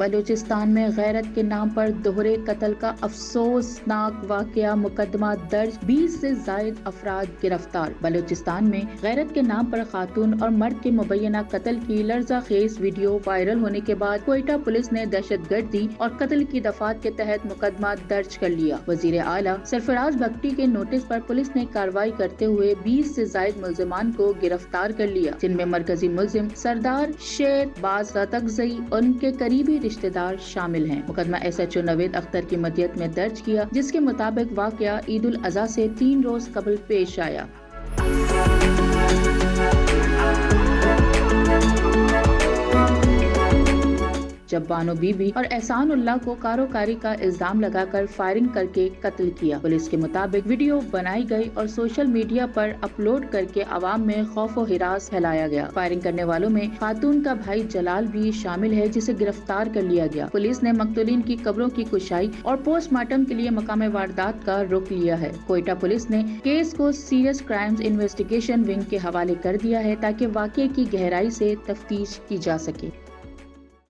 بلوچستان میں غیرت کے نام پر دوہرے قتل کا افسوسناک واقعہ، مقدمہ درج، 20 سے زائد افراد گرفتار۔ بلوچستان میں غیرت کے نام پر خاتون اور مرد کے مبینہ قتل کی لرزہ خیز ویڈیو وائرل ہونے کے بعد کوئٹہ پولیس نے دہشت گردی اور قتل کی دفعات کے تحت مقدمہ درج کر لیا۔ وزیر اعلیٰ سرفراز بگٹی کے نوٹس پر پولیس نے کارروائی کرتے ہوئے 20 سے زائد ملزمان کو گرفتار کر لیا، جن میں مرکزی ملزم سردار شیر باز راتگزئی اور ان کے قریبی رشتہ دار شامل ہیں۔ مقدمہ SHO نوید اختر کی مدیت میں درج کیا، جس کے مطابق واقعہ عید الاضحیٰ سے 3 روز قبل پیش آیا۔ جب بانو بی بی اور احسان اللہ کو کاروکاری کا الزام لگا کر فائرنگ کر کے قتل کیا۔ پولیس کے مطابق ویڈیو بنائی گئی اور سوشل میڈیا پر اپلوڈ کر کے عوام میں خوف و ہراس پھیلایا گیا۔ فائرنگ کرنے والوں میں خاتون کا بھائی جلال بھی شامل ہے، جسے گرفتار کر لیا گیا۔ پولیس نے مقتولین کی قبروں کی کشائی اور پوسٹ مارٹم کے لیے مقام واردات کا رخ لیا ہے۔ کوئٹہ پولیس نے کیس کو سیریس کرائمز انویسٹیگیشن ونگ کے حوالے کر دیا ہے تاکہ واقعے کی گہرائی سے تفتیش کی جا سکے۔